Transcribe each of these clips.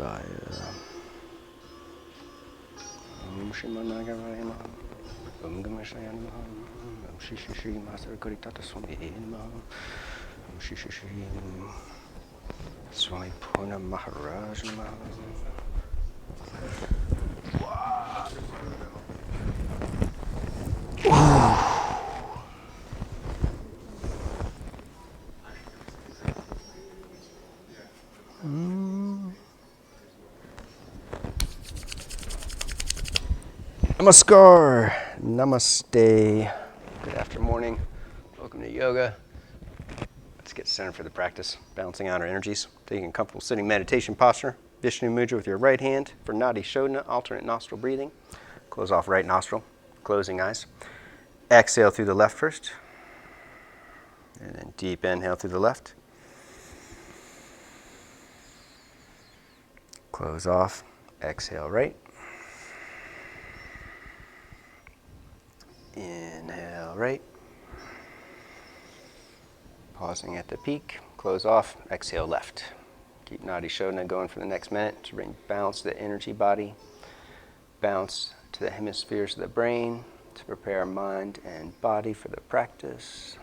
Shivaya. Om Shimanagavaya Namaha. Om Gamashaya Namaha. Om Shri Shri Shri Master Karitata Swami Namaha. Om Shri Shri Shri Swami Purna Maharaj Namaha. Namaskar, namaste, good afternoon, morning, welcome to yoga. Let's get centered for the practice, balancing out our energies. Taking a comfortable sitting meditation posture, Vishnu Mudra with your right hand for Nadi Shodhana, alternate nostril breathing. Close off right nostril, closing eyes. Exhale through the left first, and then deep inhale through the left. Close off, exhale right. Inhale right. Pausing at the peak, close off, exhale left. Keep Nadi Shodhana going for the next minute to bring balance to the energy body, balance to the hemispheres of the brain, to prepare our mind and body for the practice.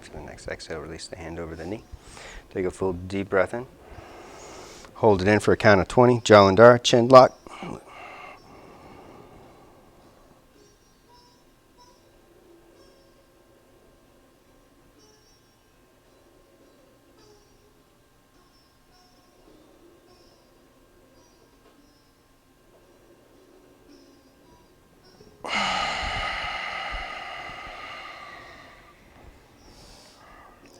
For the next exhale, release the hand over the knee. Take a full deep breath in. Hold it in for a count of 20. Jalandhar, chin lock.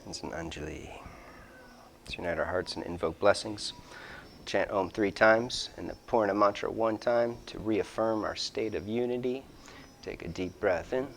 It's an Anjali. Let's unite our hearts and invoke blessings. Chant Om 3 times and the Purna mantra 1 time to reaffirm our state of unity. Take a deep breath in.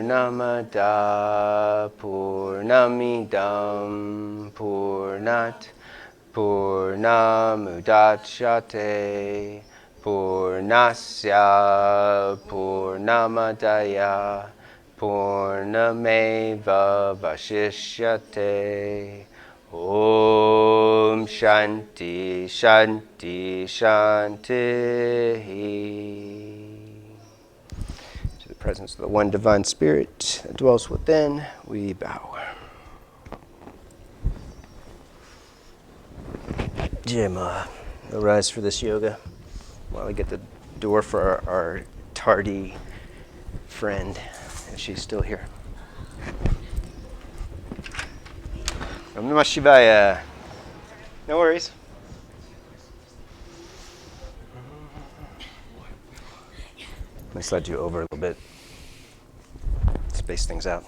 Purnamada Purnamidam Purnat Purnamudachyate Purnasya Purnamadaya Purnameva Vashishyate. Om Shanti Shanti Shanti. To the presence of the one divine spirit that dwells within, we bow. Jim, we'll rise for this yoga while we get the door for our tardy friend, if she's still here. Om Namah Shivaya. No worries. Let me slide you over a little bit. Space things out.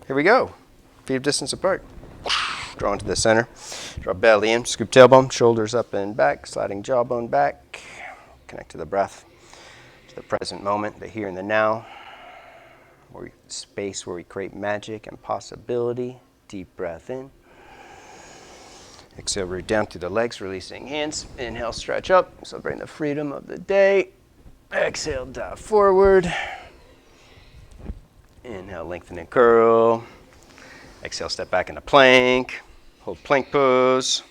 Here we go. Feet distance apart. Draw into the center. Draw belly in. Scoop tailbone. Shoulders up and back. Sliding jawbone back. Connect to the breath. To the present moment, the here and the now. Space where we create magic and possibility. Deep breath in. Exhale, root down through the legs, releasing hands. Inhale, stretch up. Celebrating the freedom of the day. Exhale, dive forward. Inhale, lengthen and curl. Exhale, step back into plank. Hold plank pose.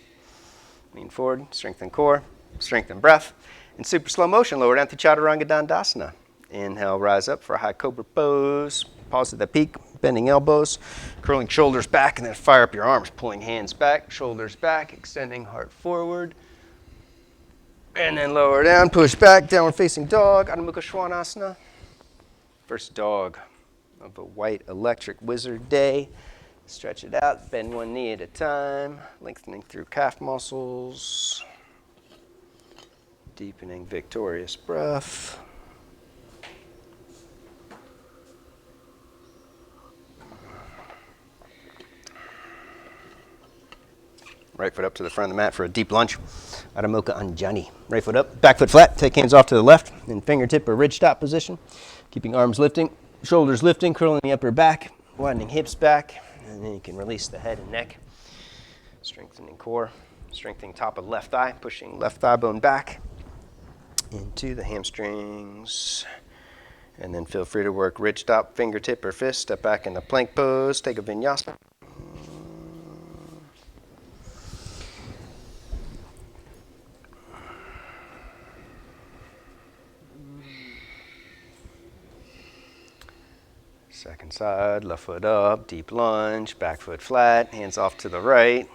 Lean forward, strengthen core, strengthen breath. In super slow motion, lower down to Chaturanga Dandasana. Inhale, rise up for a high cobra pose. Pause at the peak, bending elbows, curling shoulders back, and then fire up your arms, pulling hands back, shoulders back, extending heart forward. And then lower down, push back, downward facing dog, Adho Mukha Svanasana. First dog of a white electric wizard day. Stretch it out, bend one knee at a time, lengthening through calf muscles. Deepening victorious breath. Right foot up to the front of the mat for a deep lunge. Adho Mukha Anjani. Right foot up, back foot flat, take hands off to the left in fingertip or ridge stop position. Keeping arms lifting, shoulders lifting, curling the upper back, widening hips back, and then you can release the head and neck. Strengthening core, strengthening top of left thigh, pushing left thigh bone back into the hamstrings. And then feel free to work ridge stop, fingertip or fist, step back into plank pose, take a vinyasa. Second side, left foot up, deep lunge, back foot flat, hands off to the right.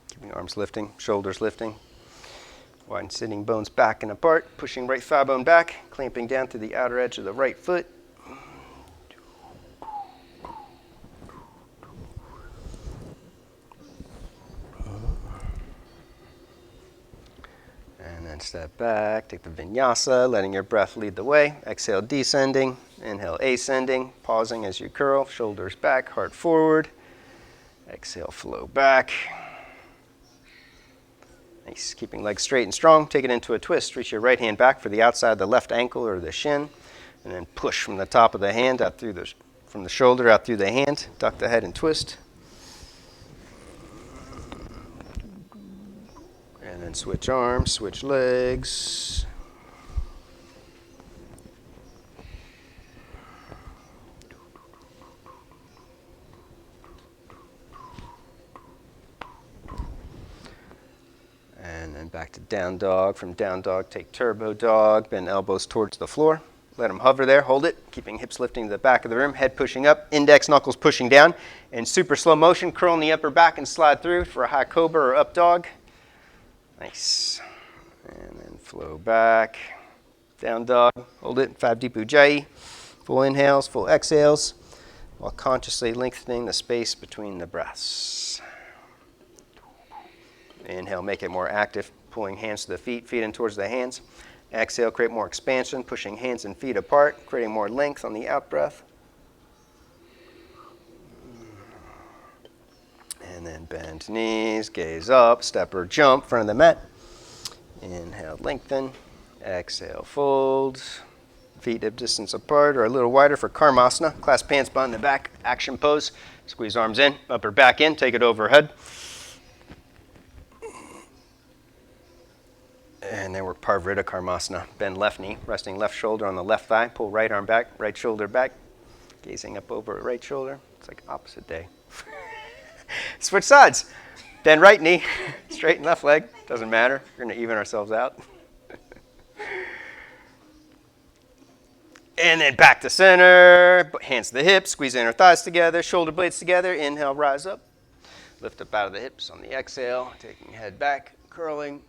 Keeping arms lifting, shoulders lifting. Widen sitting bones back and apart, pushing right thigh bone back, clamping down to the outer edge of the right foot. And then step back, take the vinyasa, letting your breath lead the way. Exhale, descending. Inhale, ascending. Pausing as you curl, shoulders back, heart forward. Exhale, flow back. Nice. Keeping legs straight and strong. Take it into a twist. Reach your right hand back for the outside of the left ankle or the shin. And then push from the top of the hand out through from the shoulder out through the hand. Duck the head and twist. And then switch arms, switch legs. And then back to down dog. From down dog, take turbo dog. Bend elbows towards the floor. Let them hover there. Hold it. Keeping hips lifting to the back of the room. Head pushing up. Index knuckles pushing down. In super slow motion, curl in the upper back and slide through for a high cobra or up dog. Nice. And then flow back. Down dog. Hold it. 5 deep ujjayi. Full inhales, full exhales, while consciously lengthening the space between the breaths. Inhale, make it more active, pulling hands to the feet in towards the hands. Exhale, create more expansion, pushing hands and feet apart, creating more length on the out breath. And then bend knees, gaze up, step or jump, front of the mat. Inhale, lengthen. Exhale, fold. Feet hip distance apart or a little wider for Karmasana. Clasp hands behind the back, action pose. Squeeze arms in, upper back in, take it overhead. And then we're Parvrita Karmasana. Bend left knee, resting left shoulder on the left thigh. Pull right arm back, right shoulder back. Gazing up over right shoulder. It's like opposite day. Switch sides. Bend right knee, straighten left leg. Doesn't matter. We're going to even ourselves out. And then back to center. Hands to the hips. Squeeze the inner thighs together. Shoulder blades together. Inhale, rise up. Lift up out of the hips on the exhale. Taking head back, curling.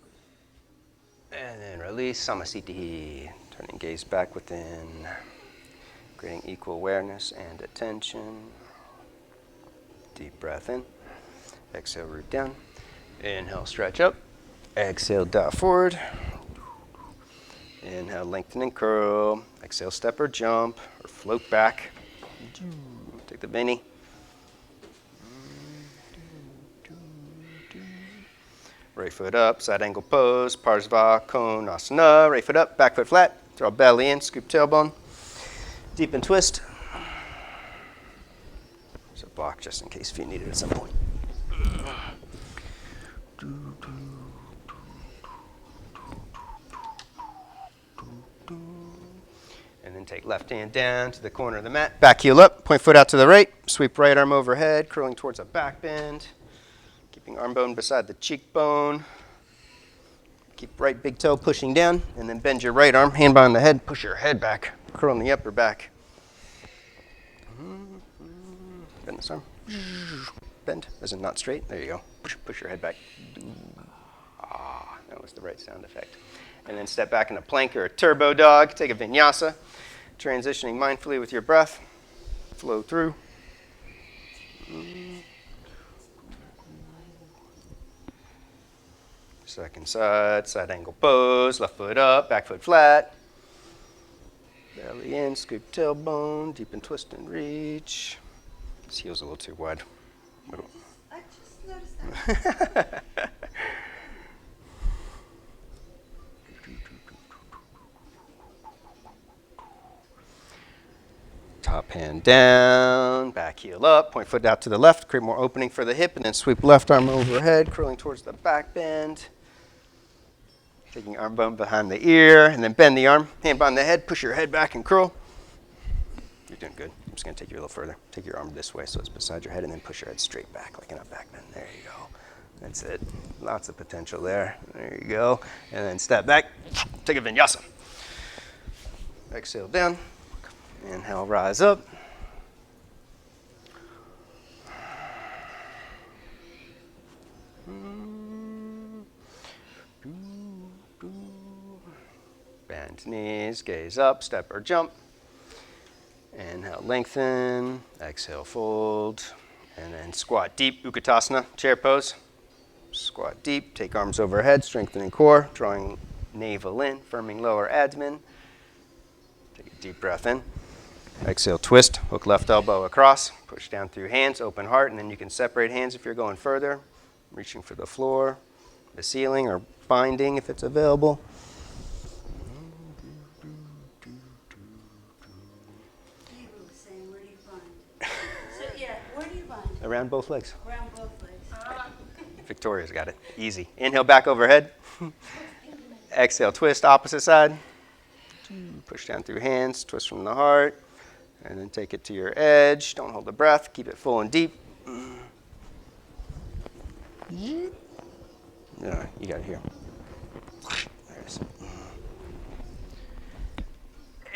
And then release, Samasthiti. Turning gaze back within. Creating equal awareness and attention. Deep breath in. Exhale, root down. Inhale, stretch up. Exhale, dive forward. Inhale, lengthen and curl. Exhale, step or jump or float back. Take the Vini. Right foot up, side angle pose, Parsva Konasana. Right foot up, back foot flat. Draw belly in, scoop tailbone. Deep and twist. There's a block just in case if you need it at some point. And then take left hand down to the corner of the mat. Back heel up, point foot out to the right. Sweep right arm overhead, curling towards a back bend. Keeping arm bone beside the cheekbone. Keep right big toe pushing down, and then bend your right arm, hand behind the head, push your head back, curling the upper back. Bend this arm. Bend, as in not straight. There you go. Push your head back. That was the right sound effect. And then step back in a plank or a turbo dog. Take a vinyasa. Transitioning mindfully with your breath. Flow through. Second side, side angle pose. Left foot up, back foot flat. Belly in, scoop tailbone. Deep and twist and reach. This heel's a little too wide. I just noticed that. Top hand down, back heel up, point foot out to the left, create more opening for the hip, and then sweep left arm overhead, curling towards the back bend. Taking arm bone behind the ear, and then bend the arm, hand behind the head, push your head back and curl. You're doing good. I'm just going to take you a little further. Take your arm this way so it's beside your head, and then push your head straight back like in a back bend. There you go. That's it. Lots of potential there. There you go. And then step back, take a vinyasa. Exhale down. Inhale, rise up. Bend knees, gaze up, step or jump. Inhale, lengthen. Exhale, fold. And then squat deep, Utkatasana, chair pose. Squat deep, take arms overhead, strengthening core, drawing navel in, firming lower abdomen. Take a deep breath in. Exhale, twist, hook left elbow across, push down through hands, open heart, and then you can separate hands if you're going further, reaching for the floor, the ceiling, or binding if it's available. Where do you bind? So, yeah, where do you bind? Around both legs. Around both legs. Victoria's got it. Easy. Inhale, back overhead. Exhale, twist, opposite side. Push down through hands, twist from the heart. And then take it to your edge. Don't hold the breath. Keep it full and deep. Yeah, you got it here. There it is.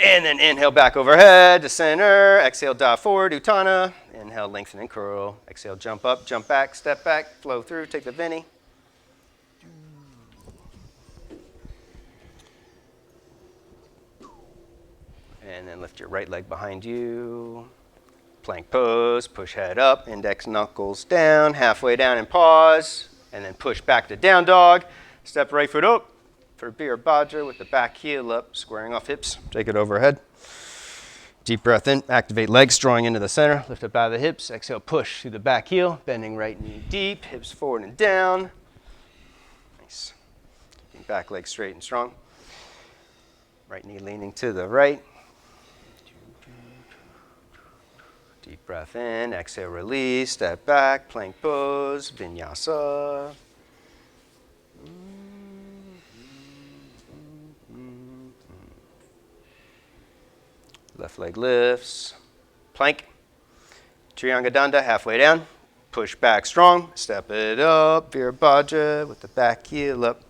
And then inhale back overhead to center. Exhale, dive forward, Uttana. Inhale, lengthen and curl. Exhale, jump up, jump back, step back, flow through. Take the Vini. And then lift your right leg behind you. Plank pose, push head up, index knuckles down, halfway down and pause. And then push back to down dog. Step right foot up for Virabhadra with the back heel up, squaring off hips. Take it overhead. Deep breath in, activate legs, drawing into the center. Lift up out of the hips. Exhale, push through the back heel, bending right knee deep, hips forward and down. Nice. Keeping back leg straight and strong. Right knee leaning to the right. Deep breath in, exhale, release, step back, plank pose, vinyasa. Left leg lifts. Plank. Trianga Danda, halfway down. Push back strong. Step it up. Virabhadra with the back heel up.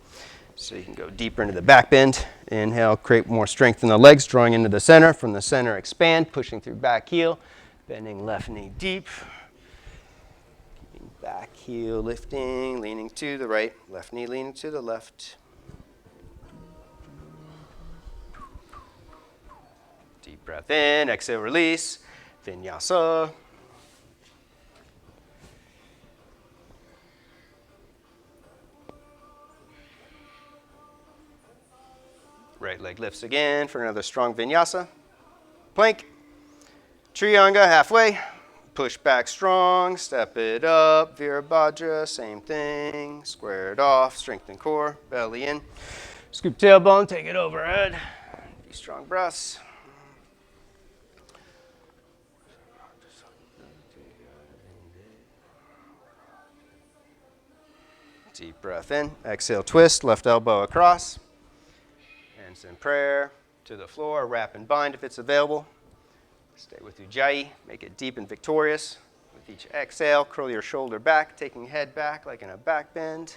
So you can go deeper into the back bend. Inhale, create more strength in the legs, drawing into the center. From the center, expand, pushing through back heel. Bending left knee deep. Keeping back heel lifting, leaning to the right. Left knee leaning to the left. Deep breath in, exhale, release. Vinyasa. Right leg lifts again for another strong vinyasa. Plank. Trianga, halfway. Push back strong, step it up. Virabhadra, same thing. Square it off, strengthen core, belly in. Scoop tailbone, take it overhead. Be strong breaths. Deep breath in. Exhale, twist, left elbow across. Hands in prayer to the floor. Wrap and bind if it's available. Stay with Ujjayi. Make it deep and victorious. With each exhale, curl your shoulder back, taking head back like in a back bend.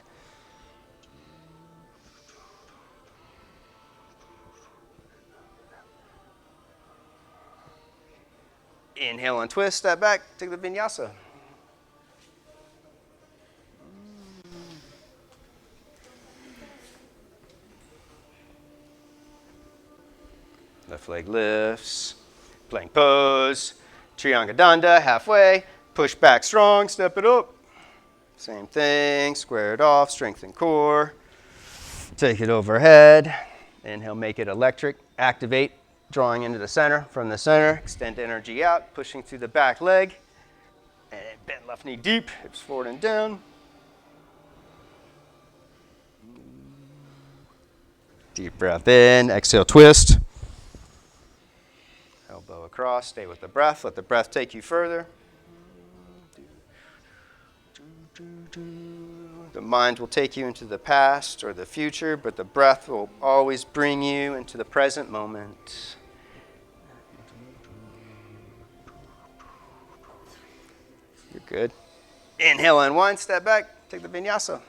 Inhale and twist, step back, take the vinyasa. Left leg lifts. Plank pose. Trianga Danda, halfway. Push back strong, step it up. Same thing, square it off, strengthen core. Take it overhead. Inhale, make it electric. Activate, drawing into the center. From the center, extend energy out, pushing through the back leg. And bend left knee deep, hips forward and down. Deep breath in, exhale, twist. Elbow across, stay with the breath. Let the breath take you further. The mind will take you into the past or the future, but the breath will always bring you into the present moment. You're good. Inhale, unwind, step back, take the vinyasa.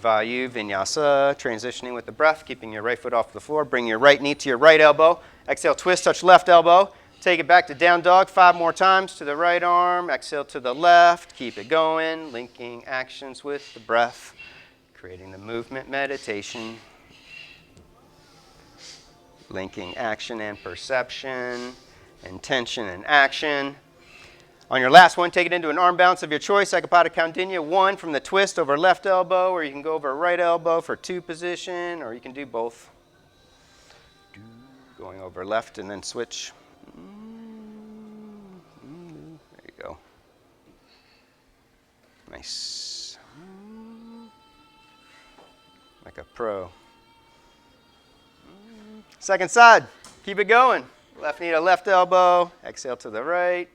Vayu, vinyasa, transitioning with the breath, keeping your right foot off the floor. Bring your right knee to your right elbow. Exhale, twist, touch left elbow. Take it back to down dog 5 more times to the right arm. Exhale to the left. Keep it going, linking actions with the breath, creating the movement meditation. Linking action and perception, intention and action. On your last one, take it into an arm balance of your choice. Ekapada Kaundinya, 1 from the twist over left elbow, or you can go over right elbow for 2 position, or you can do both. Going over left and then switch. There you go. Nice. Like a pro. Second side. Keep it going. Left knee to left elbow. Exhale to the right.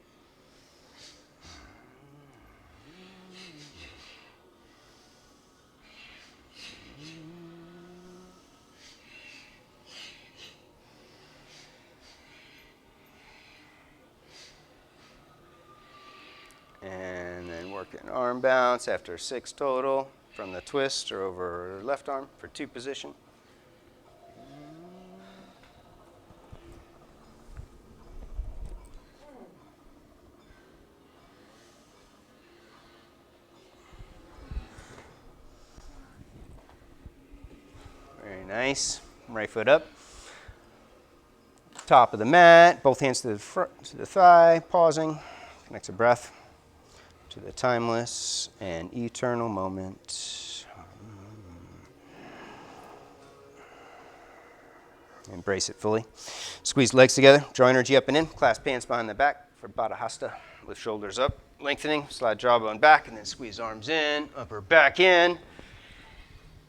And then work an arm bounce after 6 total from the twist or over left arm for 2 position. Very nice. Right foot up. Top of the mat, both hands to the front, to the thigh, pausing. Connect the breath to the timeless and eternal moment. Embrace it fully. Squeeze legs together, draw energy up and in. Clasp hands behind the back for Baddha Hasta. Lift shoulders up, lengthening, slide jawbone back, and then squeeze arms in, upper back in.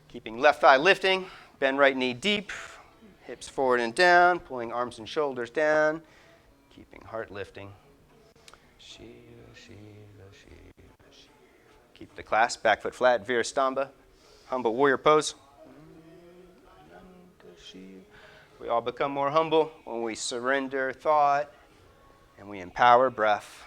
Keeping left thigh lifting, bend right knee deep, hips forward and down, pulling arms and shoulders down, keeping heart lifting. Shiva, Shiva, Shiva, Shiva. Keep the clasp, back foot flat, Virastamba. Humble warrior pose. We all become more humble when we surrender thought and we empower breath.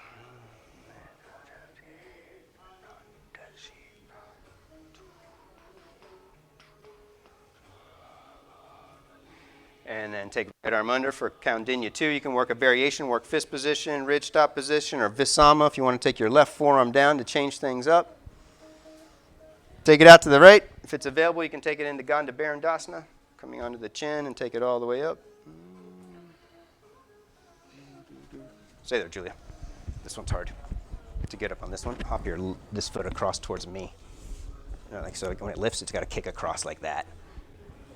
And then take right arm under for Kaundinya 2. You can work a variation, work fist position, ridge stop position, or Visama if you want to take your left forearm down to change things up. Take it out to the right. If it's available, you can take it into Skanda Barandasana, coming onto the chin and take it all the way up. Stay there, Julia. This one's hard to get up on this one. Hop this foot across towards me. Like so, when it lifts, it's got to kick across like that.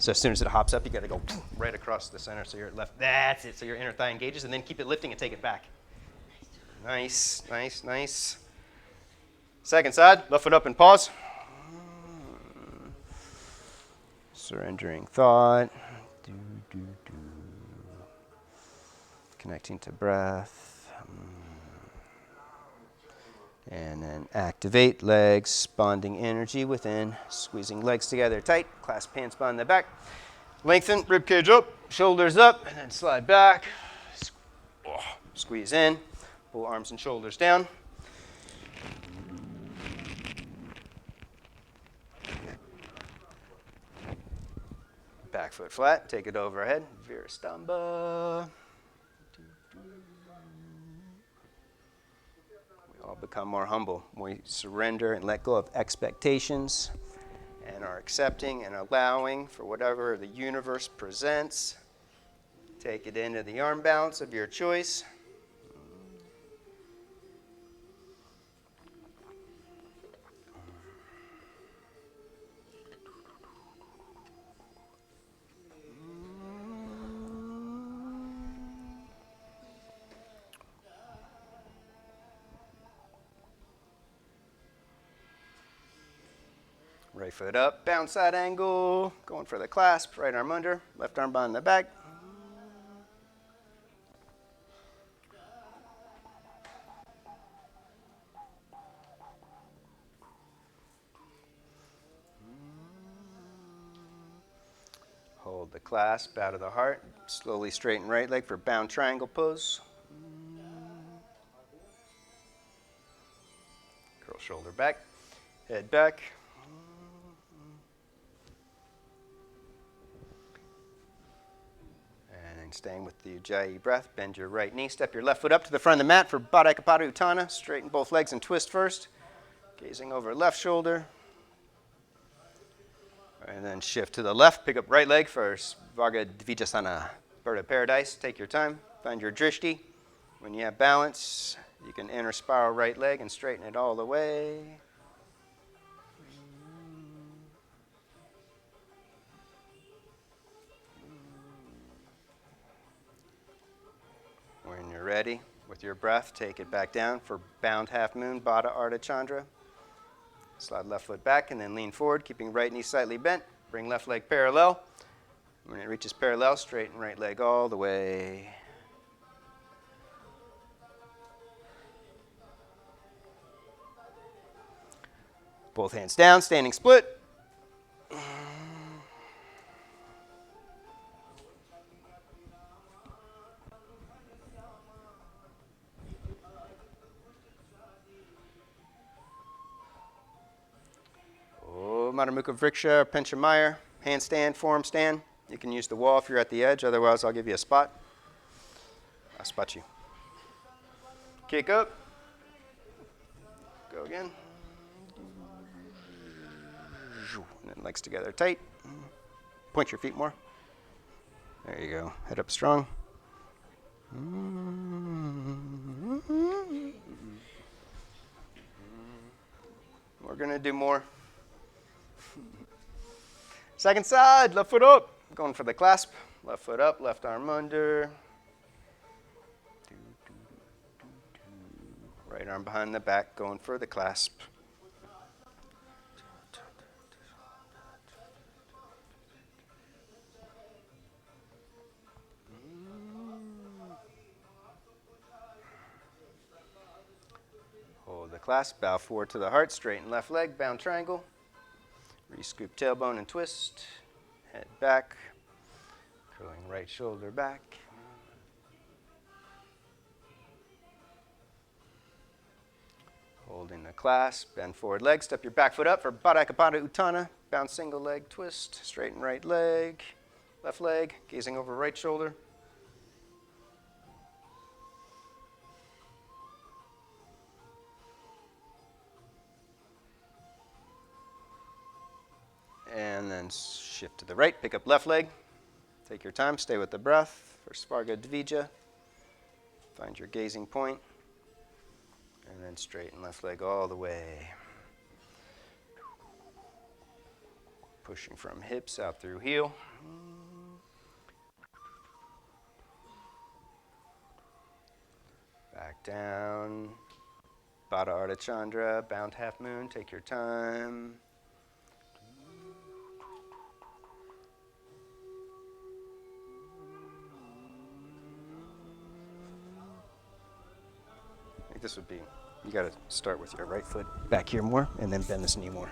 So as soon as it hops up, you got to go right across the center. So you're left. That's it. So your inner thigh engages, and then keep it lifting and take it back. Nice, nice, nice. Second side, left foot up and pause. Surrendering thought. Connecting to breath. And then activate legs, bonding energy within, squeezing legs together tight, clasp hands behind the back. Lengthen, rib cage up, shoulders up, and then slide back. Squeeze in, pull arms and shoulders down. Back foot flat, take it overhead, Virastamba. All become more humble. We surrender and let go of expectations and are accepting and allowing for whatever the universe presents. Take it into the arm balance of your choice. Right foot up, bounce side angle, going for the clasp, right arm under, left arm behind the back. Hold the clasp out of the heart, slowly straighten right leg for bound triangle pose. Curl shoulder back, head back. And staying with the Ujjayi breath, bend your right knee, step your left foot up to the front of the mat for Baddha Kapata Utthana. Straighten both legs and twist first. Gazing over left shoulder. And then shift to the left, pick up right leg for Varga Dvijasana, bird of paradise. Take your time, find your drishti. When you have balance, you can inner spiral right leg and straighten it all the way. When you're ready, with your breath, take it back down for bound half moon, Baddha Ardha Chandra. Slide left foot back and then lean forward, keeping right knee slightly bent. Bring left leg parallel. When it reaches parallel, straighten right leg all the way. Both hands down, standing split. Madhu Mukha Vriksha or Penchamaya, handstand, forearm stand. You can use the wall if you're at the edge, otherwise I'll give you a spot. I'll spot you. Kick up. Go again. And then legs together tight. Point your feet more. There you go. Head up strong. We're going to do more. Second side, left foot up. Going for the clasp. Left foot up, left arm under. Right arm behind the back, going for the clasp. Hold the clasp, bow forward to the heart, straighten left leg, bound triangle. Pre-scoop tailbone and twist. Head back. Curling right shoulder back. Holding the clasp, bend forward leg, step your back foot up for Baddha Kapata Uttana. Bounce single leg twist, straighten right leg, left leg, gazing over right shoulder. And then shift to the right, pick up left leg. Take your time, stay with the breath for Svarga Dvija. Find your gazing point. And then straighten left leg all the way. Pushing from hips out through heel. Back down. Baddha Ardha Chandra, bound half moon, take your time. I think this would be, you got to start with your right foot back here more and then bend this knee more.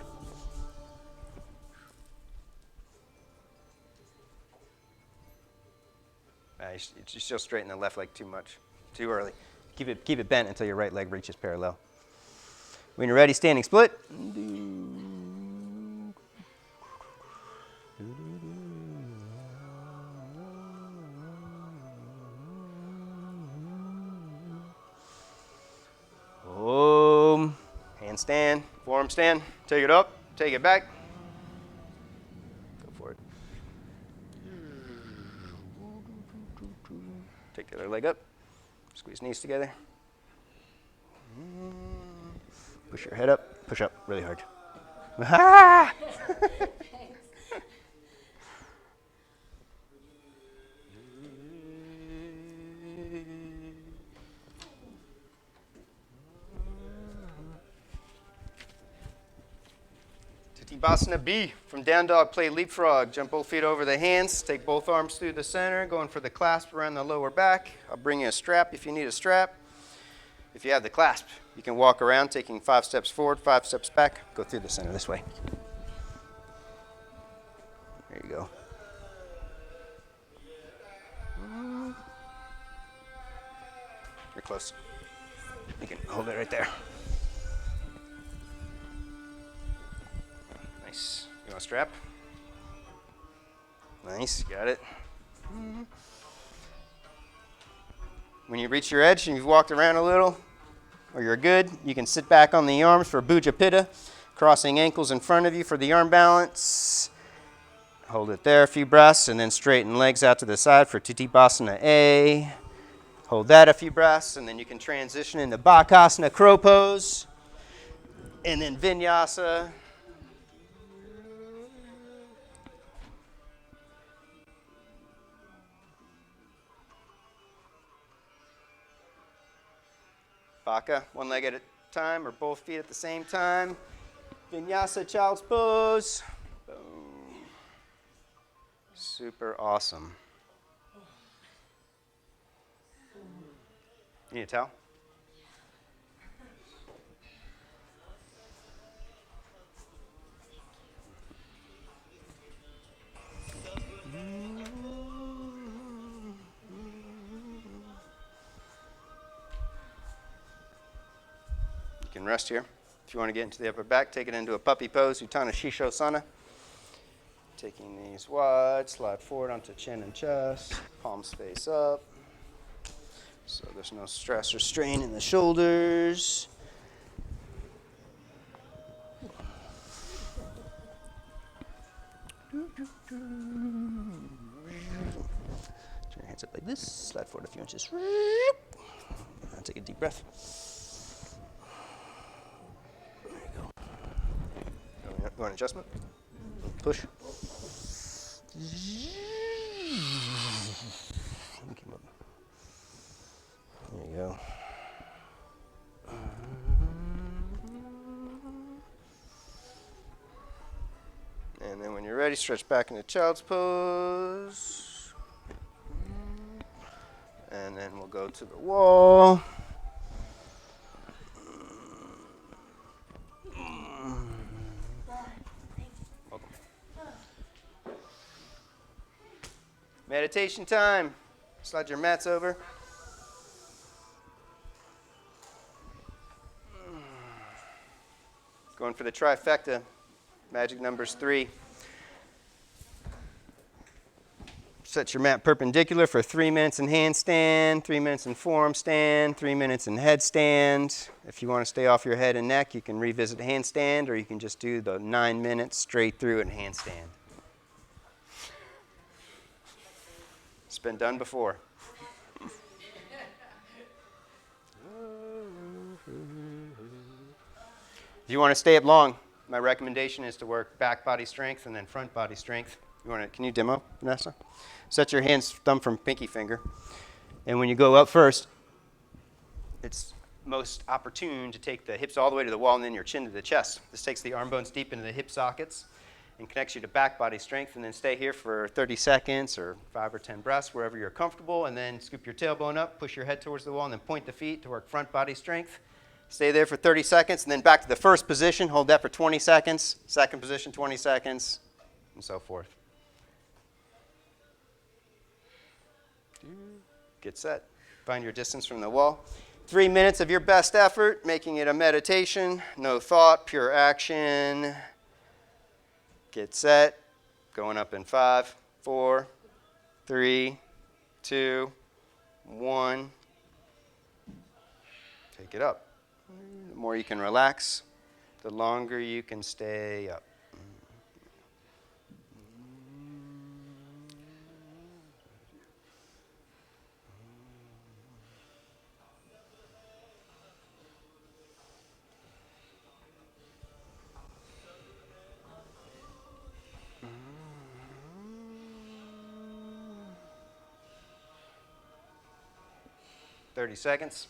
You still straighten the left leg too much, too early. Keep it bent until your right leg reaches parallel. When you're ready, standing split. Om. Handstand, forearm stand. Take it up, take it back. Go for it. Take the other leg up. Squeeze knees together. Push your head up. Push up really hard. Titabasana B. From down dog, play leapfrog. Jump both feet over the hands. Take both arms through the center. Going for the clasp around the lower back. I'll bring you a strap if you need a strap. If you have the clasp, you can walk around, taking 5 steps forward, 5 steps back. Go through the center this way. There you go. You're close. You can hold it right there. Nice. You want a strap? Nice, got it. When you reach your edge and you've walked around a little, or you're good, you can sit back on the arms for Bhuja Pitta, crossing ankles in front of you for the arm balance. Hold it there a few breaths, and then straighten legs out to the side for Titabasana A. Hold that a few breaths, and then you can transition into Bakasana crow pose, and then Vinyasa. Baka, one leg at a time or both feet at the same time. Vinyasa, child's pose. Boom. Super awesome. You need a towel? You can rest here. If you want to get into the upper back, take it into a puppy pose, Uttana Shishosana. Taking these wide, slide forward onto chin and chest, palms face up. So there's no stress or strain in the shoulders. Turn your hands up like this, slide forward a few inches. Now take a deep breath. Go on adjustment. Push. There you go. And then when you're ready, stretch back into child's pose. And then we'll go to the wall. Welcome. Meditation time. Slide your mats over. Going for the trifecta. Magic numbers 3. Set your mat perpendicular for 3 minutes in handstand, 3 minutes in forearm stand, 3 minutes in headstand. If you want to stay off your head and neck, you can revisit handstand, or you can just do the 9 minutes straight through in handstand. It's been done before. If you want to stay up long, my recommendation is to work back body strength and then front body strength. Can you demo, Vanessa? Set your hands thumb from pinky finger. And when you go up first, it's most opportune to take the hips all the way to the wall and then your chin to the chest. This takes the arm bones deep into the hip sockets and connects you to back body strength. And then stay here for 30 seconds or 5 or 10 breaths, wherever you're comfortable. And then scoop your tailbone up, push your head towards the wall, and then point the feet to work front body strength. Stay there for 30 seconds, and then back to the first position. Hold that for 20 seconds. Second position, 20 seconds, and so forth. Get set. Find your distance from the wall. 3 minutes of your best effort, making it a meditation. No thought, pure action. Get set. Going up in 5, 4, 3, 2, 1. Take it up. The more you can relax, the longer you can stay up. 30 seconds.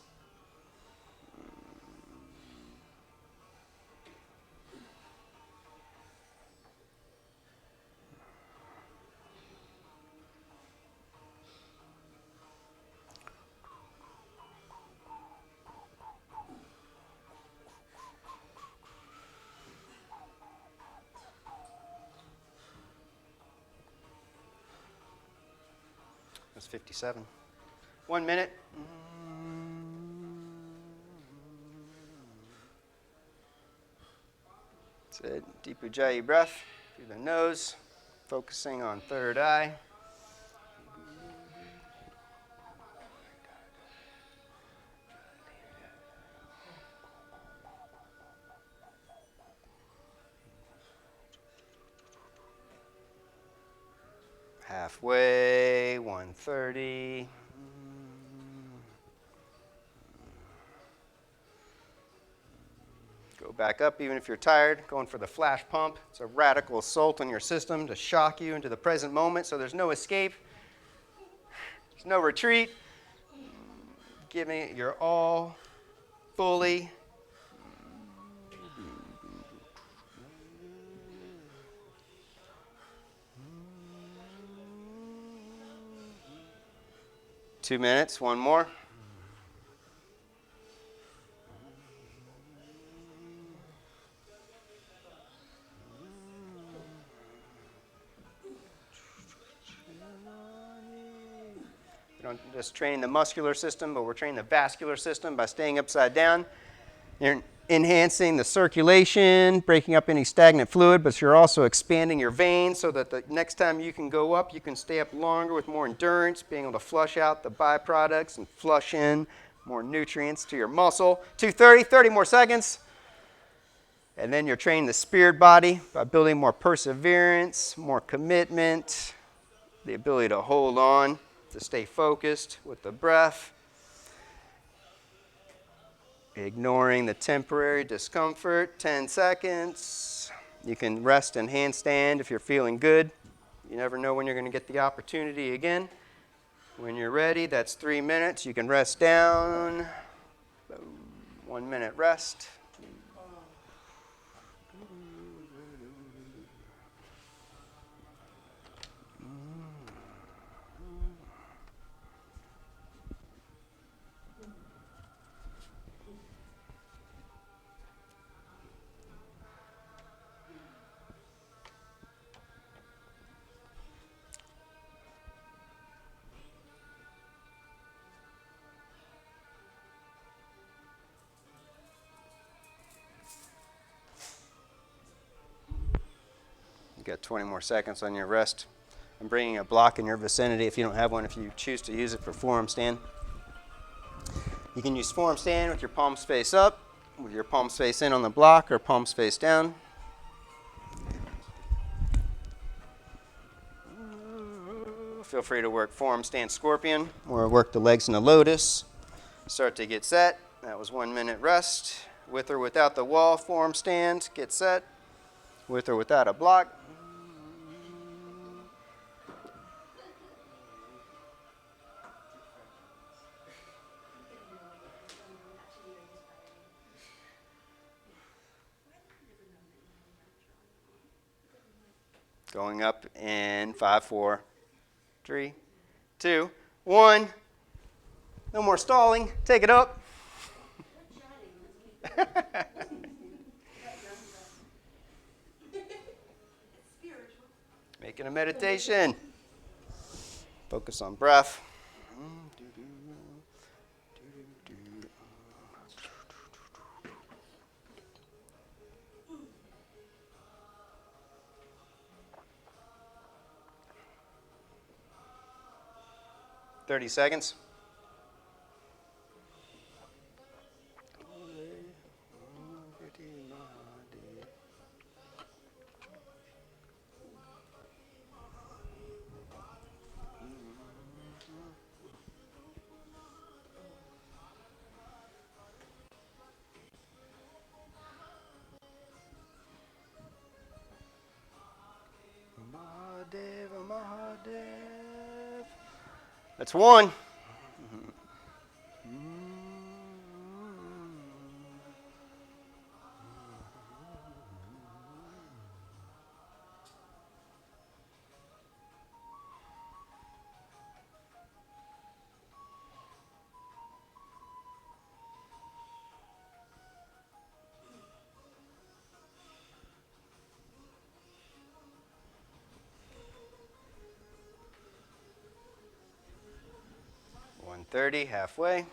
That's 57. 1 minute. That's it. Deep Ujjayi breath through the nose, focusing on third eye. Halfway, 130. Go back up even if you're tired, going for the flash pump. It's a radical assault on your system to shock you into the present moment so there's no escape. There's no retreat. Giving it your all, fully. 2 minutes, one more. We don't just train the muscular system, but we're training the vascular system by staying upside down. You're enhancing the circulation, breaking up any stagnant fluid, but you're also expanding your veins so that the next time you can go up, you can stay up longer with more endurance, being able to flush out the byproducts and flush in more nutrients to your muscle. 230, 30 more seconds. And then you're training the spirit body by building more perseverance, more commitment, the ability to hold on, to stay focused with the breath. Ignoring the temporary discomfort, 10 seconds. You can rest in handstand if you're feeling good. You never know when you're going to get the opportunity again. When you're ready, that's 3 minutes. You can rest down. 1 minute rest. got 20 more seconds on your rest. I'm bringing a block in your vicinity if you don't have one, if you choose to use it for forearm stand. You can use forearm stand with your palms face up, with your palms face in on the block, or palms face down. Feel free to work forearm stand scorpion or work the legs in a lotus. Start to get set. That was 1 minute rest. With or without the wall, forearm stand, get set. With or without a block. Going up in 5, 4, 3, 2, 1. No more stalling. Take it up. Making a meditation. Focus on breath. 30 seconds. That's 1. .130, halfway.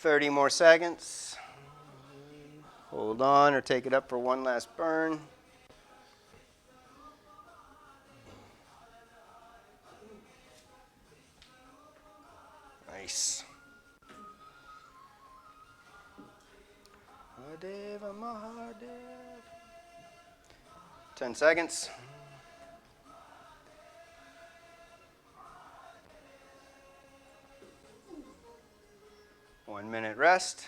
.30 more seconds. Hold on or take it up for one last burn. Nice. Mahadeva, Mahadev. 10 seconds. One minute rest.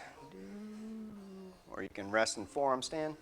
Or you can rest in forearm stand.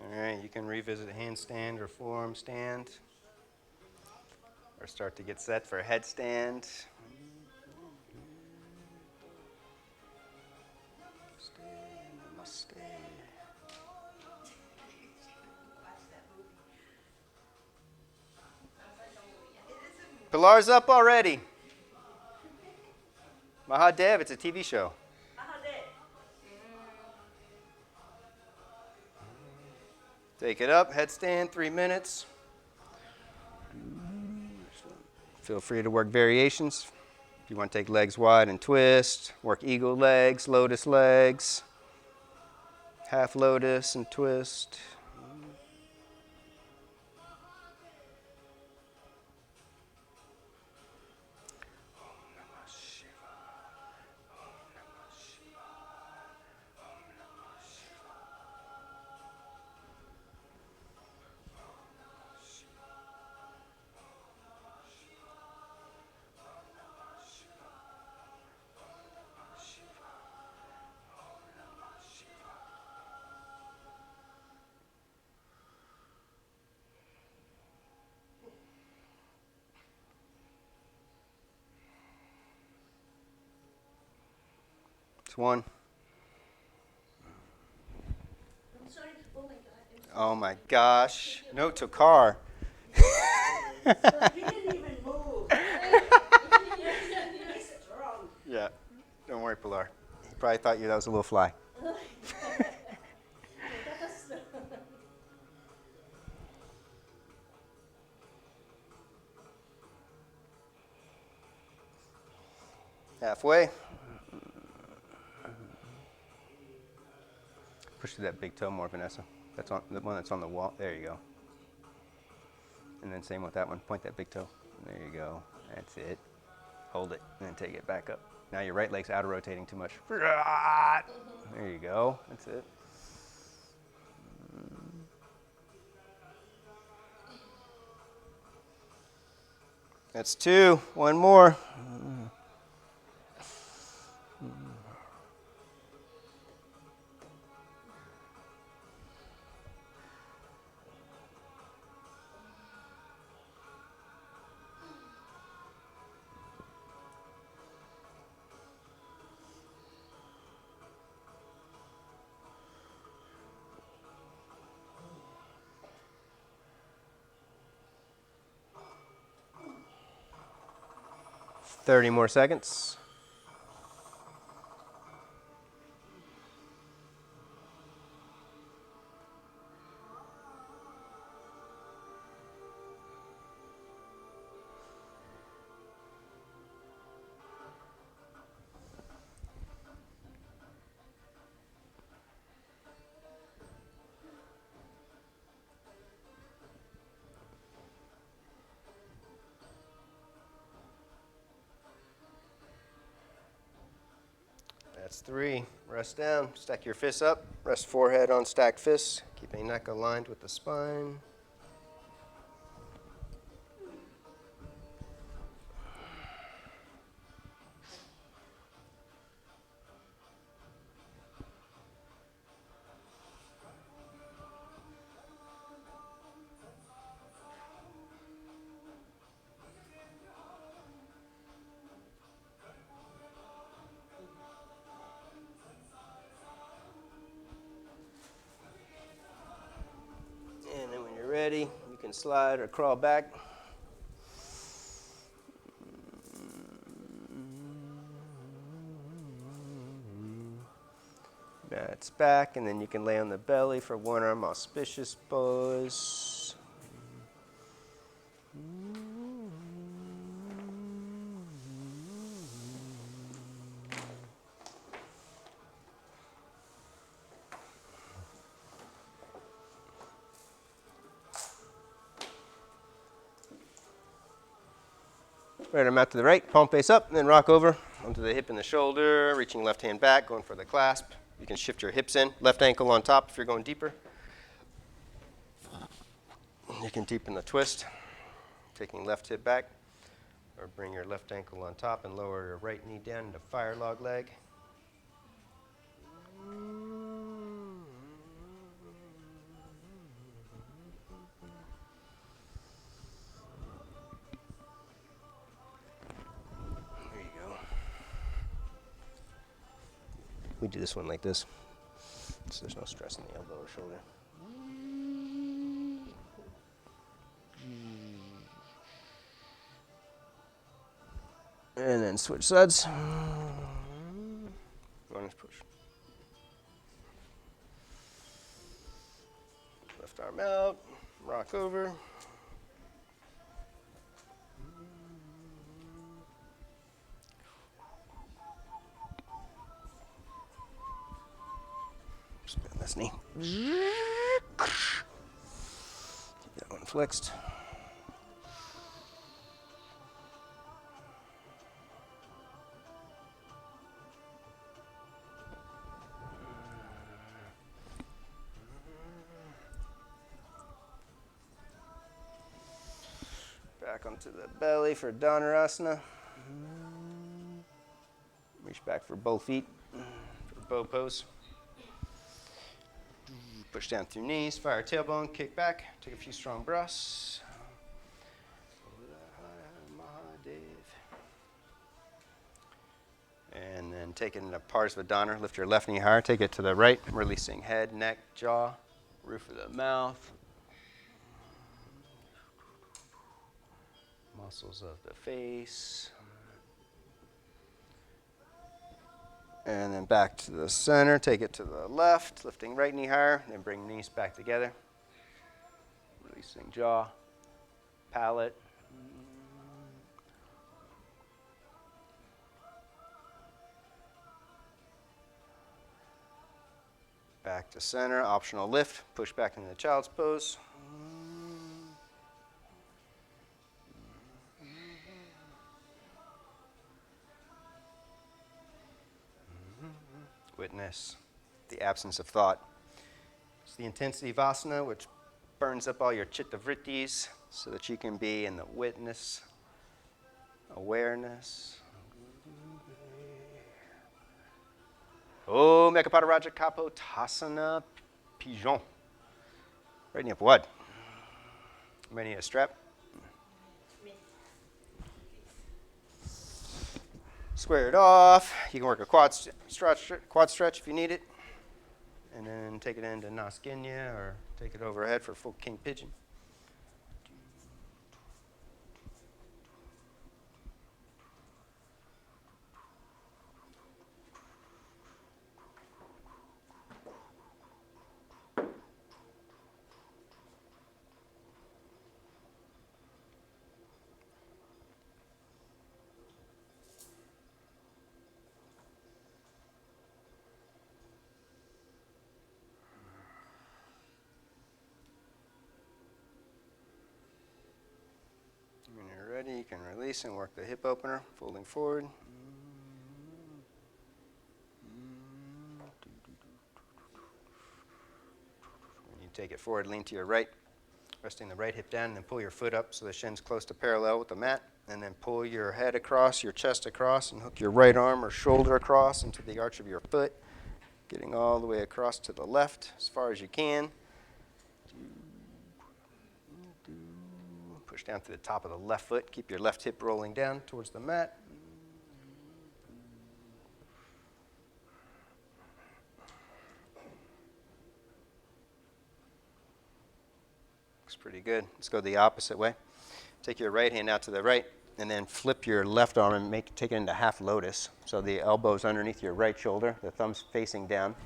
All right, you can revisit handstand or forearm stand, or start to get set for a headstand. Namaste. Pilar's up already. Mahadev, it's a TV show. Take it up, headstand, 3 minutes. Feel free to work variations. If you want to take legs wide and twist, work eagle legs, half lotus and twist. It's one. I'm sorry. Oh my God. Oh my gosh. Note to car. You didn't even move. You're strong. Yeah. Don't worry, Pilar. He probably thought that was a little fly. Halfway. Push through that big toe more, Vinyasa. That's on the one that's on the wall. There you go. And then same with that one. Point that big toe. There you go. That's it. Hold it, and then take it back up. Now your right leg's out of rotating too much. There you go. That's it. That's two. One more. Thirty more seconds. That's three. Rest down. Stack your fists up. Rest forehead on stacked fists. Keeping neck aligned with the spine. And then when you're ready, you can slide or crawl back. That's back, and then you can lay on the belly for one arm auspicious pose. Right arm out to the right, palm face up, and then rock over onto the hip and the shoulder, reaching left hand back, going for the clasp. You can shift your hips in, left ankle on top if you're going deeper. You can deepen the twist, taking left hip back, or bring your left ankle on top and lower your right knee down into fire log leg. There you go. We do this one like this, so there's no stress in the elbow or shoulder. And then switch sides. Runner's push. Left arm out, rock over. this knee. Keep that one flexed. Back onto the belly for Dhanurasana. Reach back for both feet for bow pose. Push down through knees, fire tailbone, kick back, take a few strong breaths. And then take it into Parsvadhana. Lift your left knee higher, take it to the right, releasing head, neck, jaw, roof of the mouth. Muscles of the face. And then back to the center, take it to the left, lifting right knee higher, then bring knees back together. Releasing jaw, palate. Back to center, optional lift, push back into the child's pose. Witness the absence of thought. It's the intensity vasana, which burns up all your chitta vrittis so that you can be in the witness, awareness. Om Ekapada Raja Kapo Tasana Pigeon. Right knee up wide. Right knee a strap. Square it off. You can work a quad stretch if you need it. And then take it into Naskinya or take it overhead for full king pigeon. When you're ready, you can release and work the hip opener, folding forward. When you take it forward, lean to your right, resting the right hip down, and then pull your foot up so the shin's close to parallel with the mat. And then pull your head across, your chest across, and hook your right arm or shoulder across into the arch of your foot, getting all the way across to the left as far as you can. Push down to the top of the left foot. Keep your left hip rolling down towards the mat. Looks pretty good. Let's go the opposite way. Take your right hand out to the right, and then flip your left arm and take it into half lotus. So the elbow's underneath your right shoulder, the thumb's facing down.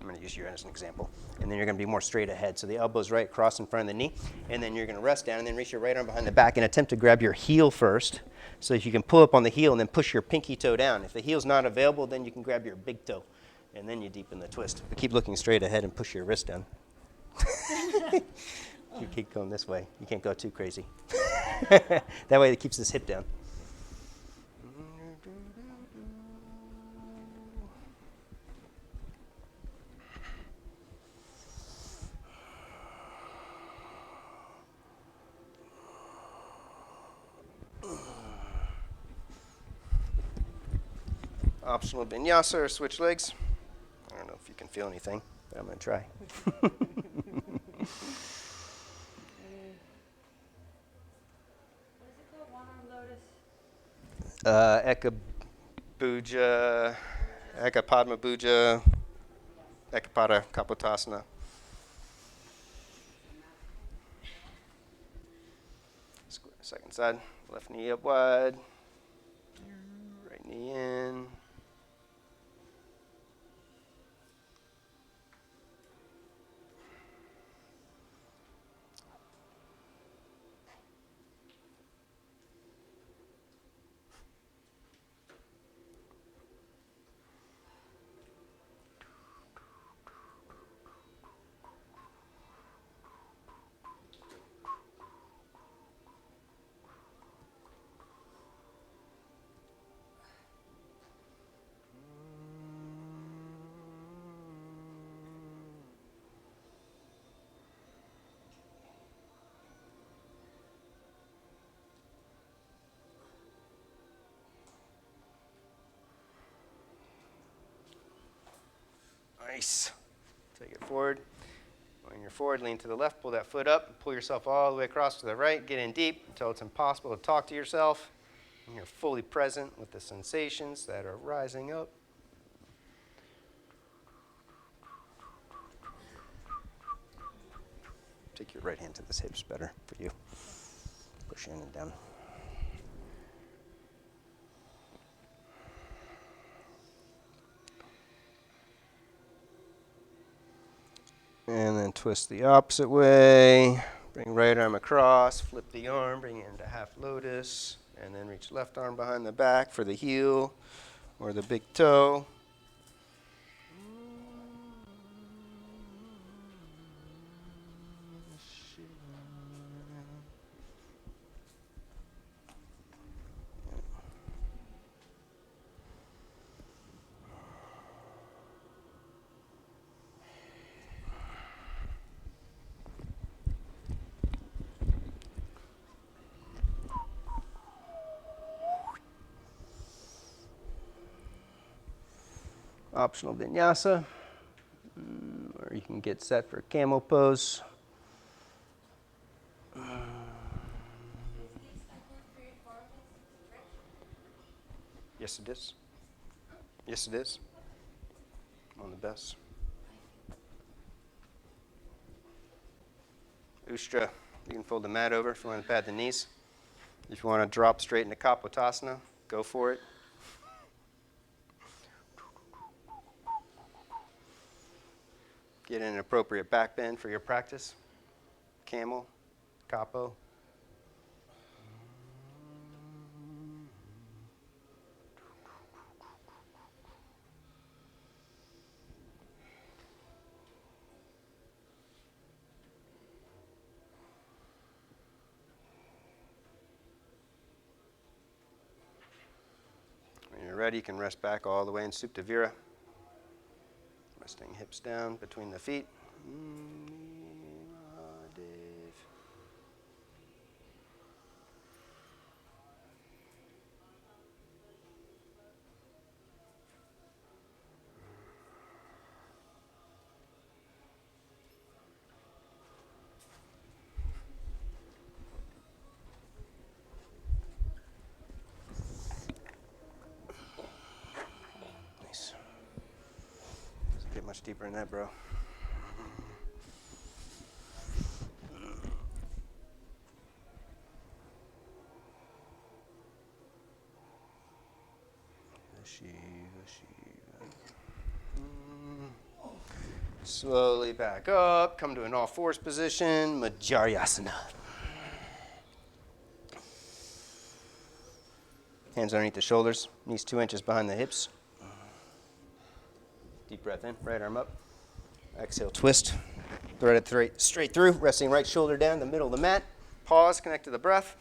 I'm going to use you as an example. And then you're going to be more straight ahead. So the elbow's right across in front of the knee. And then you're going to rest down and then reach your right arm behind the back and attempt to grab your heel first. So if you can pull up on the heel and then push your pinky toe down. If the heel's not available, then you can grab your big toe. And then you deepen the twist. But keep looking straight ahead and push your wrist down. You keep going this way. You can't go too crazy. That way it keeps this hip down. Optional vinyasa or switch legs. I don't know if you can feel anything, but I'm going to try. What is it called? One-arm lotus? Ekabuja, Ekapadma Buja, Ekapada Kapotasana. Second side, left knee up wide, right knee in. Nice. Take it forward. When you're forward, lean to the left, pull that foot up, pull yourself all the way across to the right, get in deep until it's impossible to talk to yourself. And you're fully present with the sensations that are rising up. Take your right hand to the hips, better for you. Push in and down. And then twist the opposite way. Bring right arm across, flip the arm, bring it into half lotus, and then reach left arm behind the back for the heel or the big toe. Optional Vinyasa, or you can get set for camel pose. Yes, it is. Yes, it is. On the best. Ustra, you can fold the mat over if you want to pad the knees. If you want to drop straight into Kapotasana, go for it. Get an appropriate back bend for your practice. Camel, capo. When you're ready, you can rest back all the way in Supta Vira. Resting hips down between the feet. Nice. Doesn't get much deeper than that, bro. Slowly back up, come to an all fours position, Madhyarasana. Hands underneath the shoulders, knees 2 inches behind the hips. Deep breath in, right arm up. Exhale, twist. Thread it straight through, resting right shoulder down the middle of the mat. Pause, connect to the breath.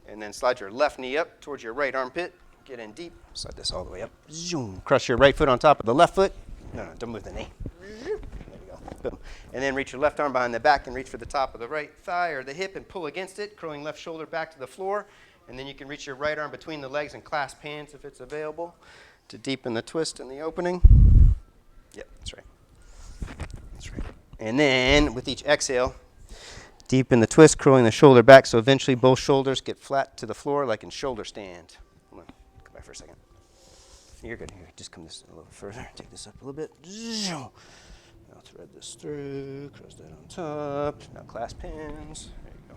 And then slide your left knee up towards your right armpit. Get in deep. Slide this all the way up. Zoom. Crush your right foot on top of the left foot. No, don't move the knee. There you go. Boom. And then reach your left arm behind the back and reach for the top of the right thigh or the hip and pull against it, curling left shoulder back to the floor. And then you can reach your right arm between the legs and clasp hands if it's available to deepen the twist and the opening. Yep, that's right. That's right. And then with each exhale, deepen the twist, curling the shoulder back so eventually both shoulders get flat to the floor like in shoulder stand. Come on, come back for a second. You're good. Here, just come this a little further. Take this up a little bit. Now thread this through. Cross that on top. Now clasp hands. There you go.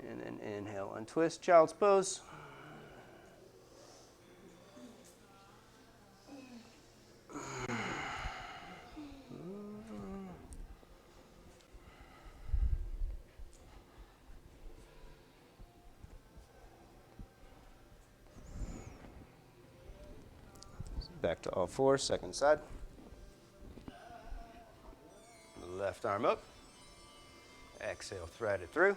And then inhale, untwist, child's pose. Back to all fours, second side. Left arm up. Exhale, thread it through.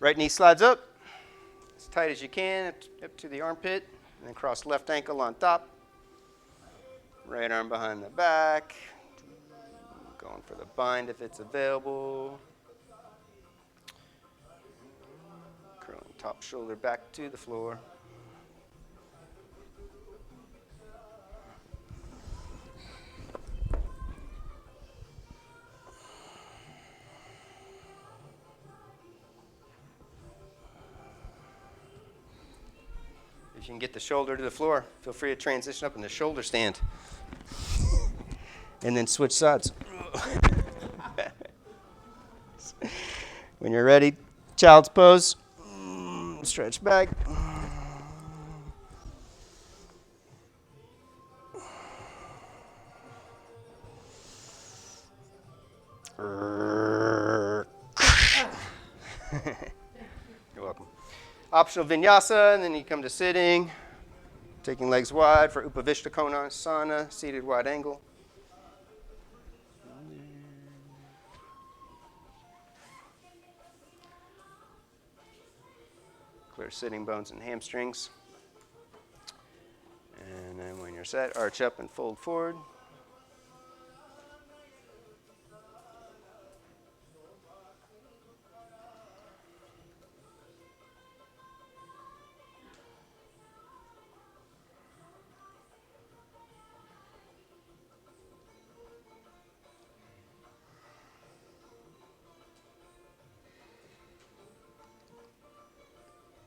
Right knee slides up. tight as you can up to the armpit, and then cross left ankle on top. Right arm behind the back. Going for the bind if it's available. Curling top shoulder back to the floor. If you can get the shoulder to the floor, feel free to transition up in the shoulder stand. And then switch sides. When you're ready, child's pose. Stretch back. You're welcome. Optional vinyasa, and then you come to sitting. Taking legs wide for Upavishta Konasana, seated wide angle. Clear sitting bones and hamstrings. And then when you're set, arch up and fold forward.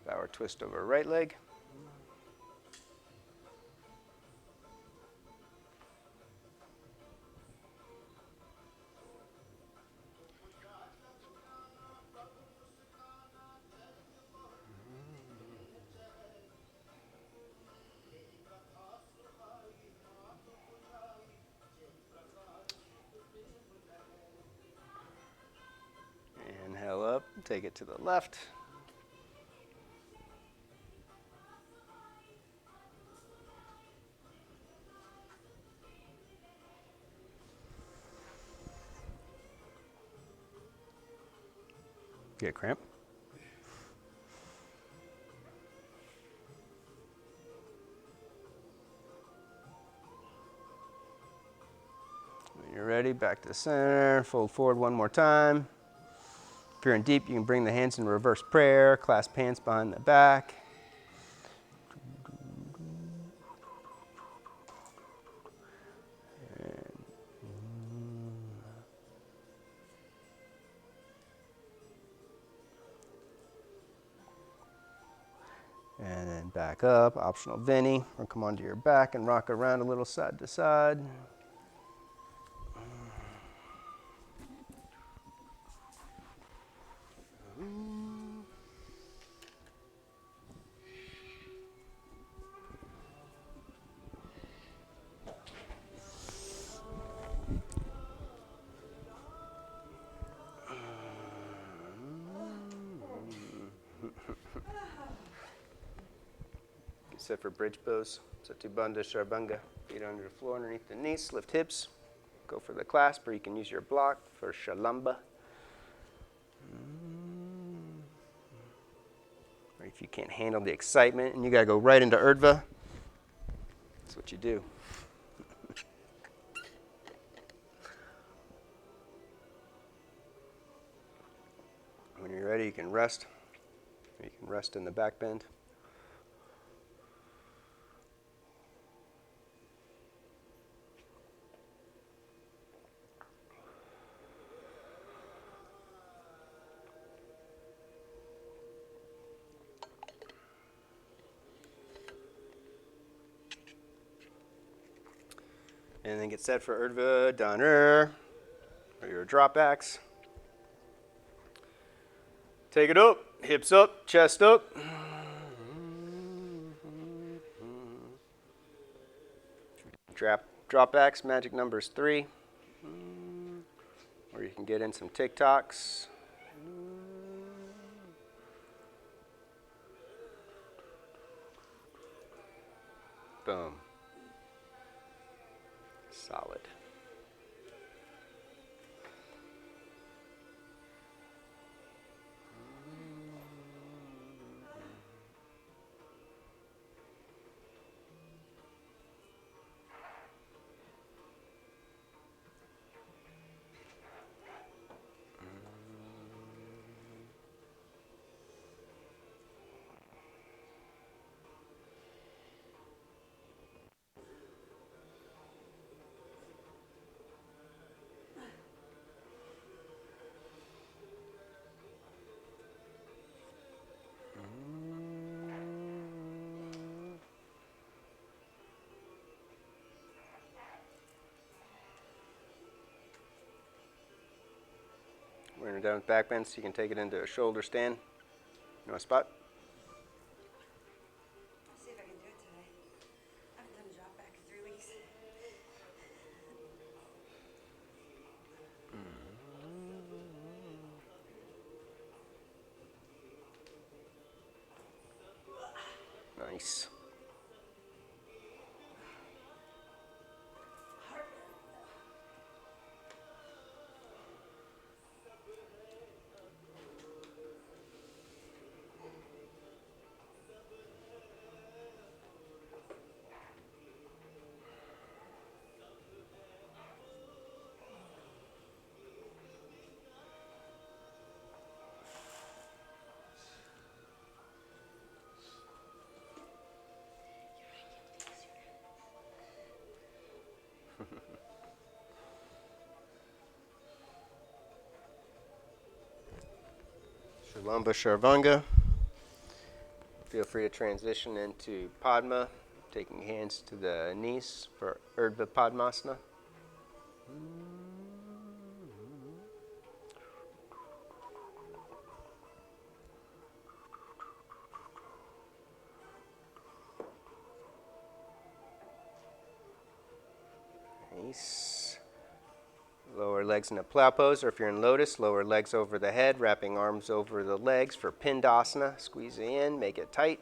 Bower twist over right leg. Inhale up, take it to the left. Get a cramp? When you're ready, back to the center, fold forward one more time. If you're in deep, you can bring the hands in reverse prayer, clasp hands behind the back. And then back up, optional Vinny, or come onto your back and rock around a little side to side. Get set for bridge pose. Satubandha Sharbanga. Feet under the floor underneath the knees. Lift hips. Go for the clasp, or you can use your block for Shalamba. Or if you can't handle the excitement and you got to go right into Urdhva, that's what you do. When you're ready, you can rest. You can rest in the back bend. And then get set for Urdhva Dhanur, or your drop axe. Take it up, hips up, chest up. Drop axe, magic number is 3. Or you can get in some TikToks. Boom. Solid. her down with back bends. You can take it into a shoulder stand. You know a spot? I'll see if I can do it today. I haven't done a drop back in 3 weeks. Nice. Shalamba Sharvanga. Feel free to transition into Padma, taking hands to the knees for Urdhva Padmasana. Nice. Lower legs in a plow pose, or if you're in lotus, lower legs over the head, wrapping arms over the legs for Pindasana. Squeeze it in, make it tight.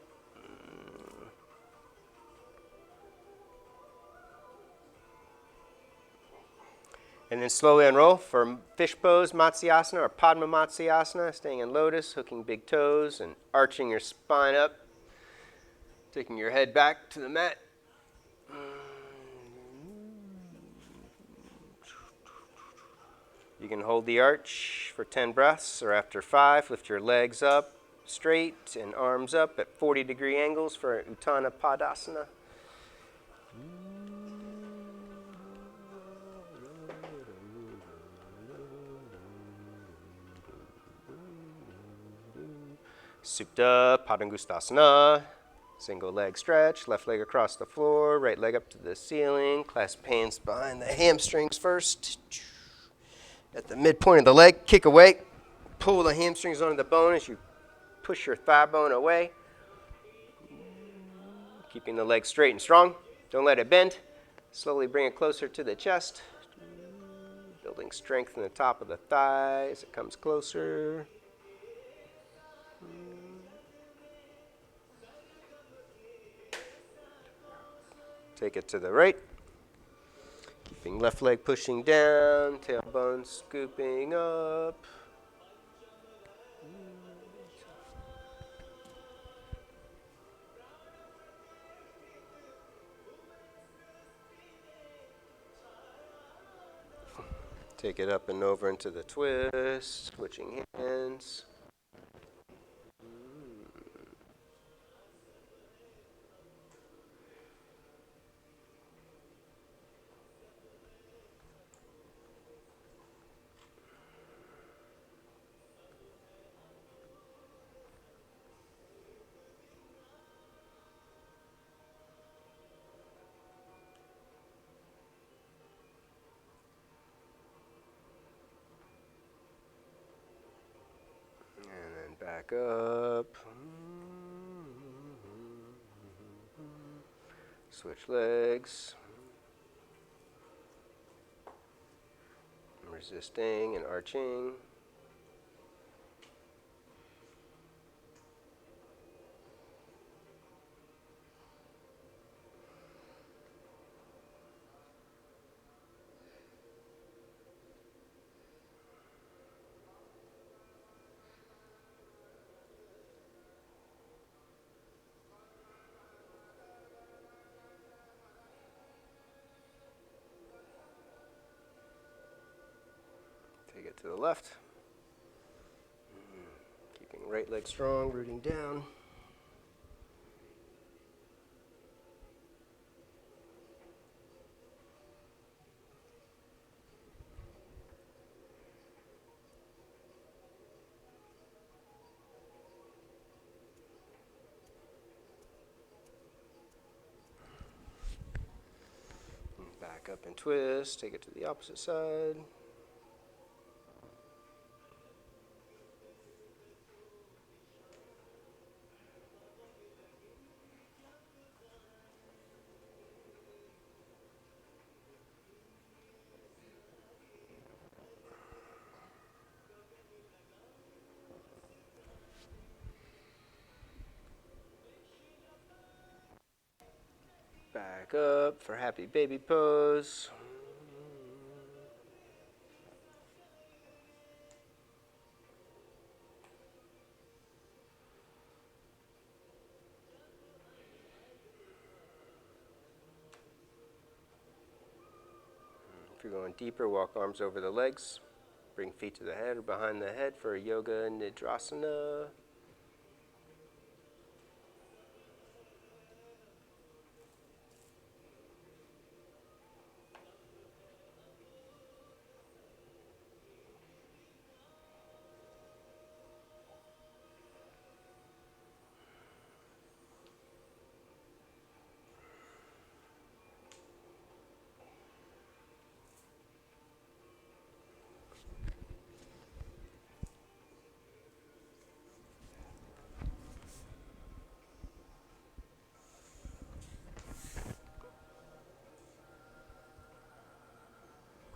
And then slowly unroll for fish pose, Matsyasana or Padma Matsyasana, staying in lotus, hooking big toes and arching your spine up, taking your head back to the mat. You can hold the arch for 10 breaths, or after 5, lift your legs up straight and arms up at 40-degree angles for Uttana Padasana. Supta Padangustasana. Single leg stretch, left leg across the floor, right leg up to the ceiling. Clasp hands behind the hamstrings first. At the midpoint of the leg, kick away. Pull the hamstrings onto the bone as you push your thigh bone away. Keeping the leg straight and strong. Don't let it bend. Slowly bring it closer to the chest. Building strength in the top of the thigh as it comes closer. Take it to the right. Keeping left leg pushing down, tailbone scooping up. Take it up and over into the twist, switching hands. And then back up. Switch legs. Resisting and arching. Take it to the left. Keeping right leg strong, rooting down. Back up and twist. Take it to the opposite side. Back up for happy baby pose. If you're going deeper, walk arms over the legs. Bring feet to the head or behind the head for a yoga nidrasana.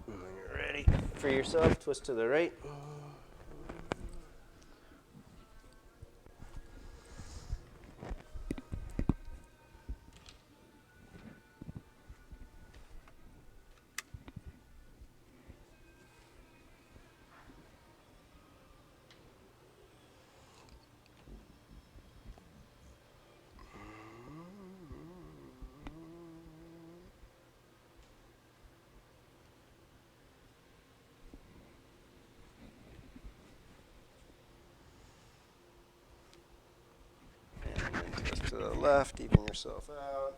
And when you're ready for yourself, twist to the right. And then twist to the left, even yourself out.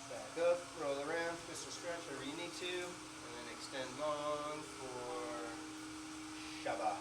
Back up, roll around, twist and stretch wherever you need to, and then extend long for Savasana.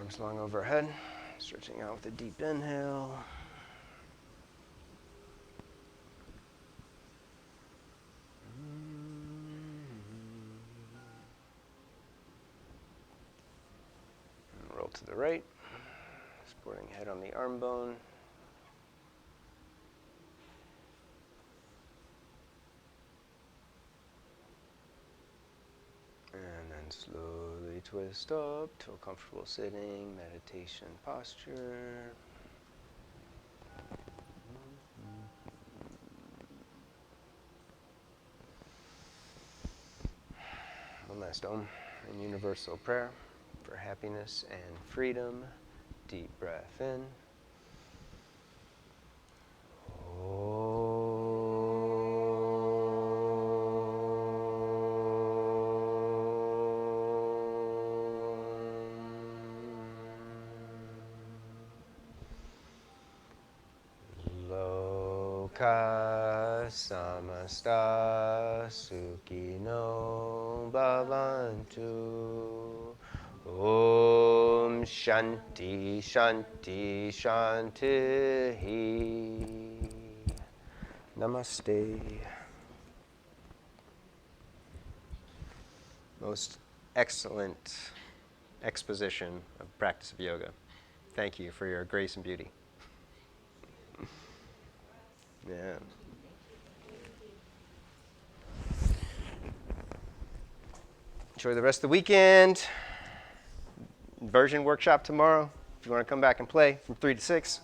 Arms long overhead, stretching out with a deep inhale. And roll to the right, supporting head on the arm bone. And then slowly twist up to a comfortable sitting meditation posture. One last Om in universal prayer for happiness and freedom. Deep breath in. Loka samasta sukhino bhavantu. Om Shanti Shanti Shanti. Namaste. Most excellent exposition of practice of yoga. Thank you for your grace and beauty. Yeah. Enjoy the rest of the weekend. Inversion workshop tomorrow. If you want to come back and play from 3 to 6.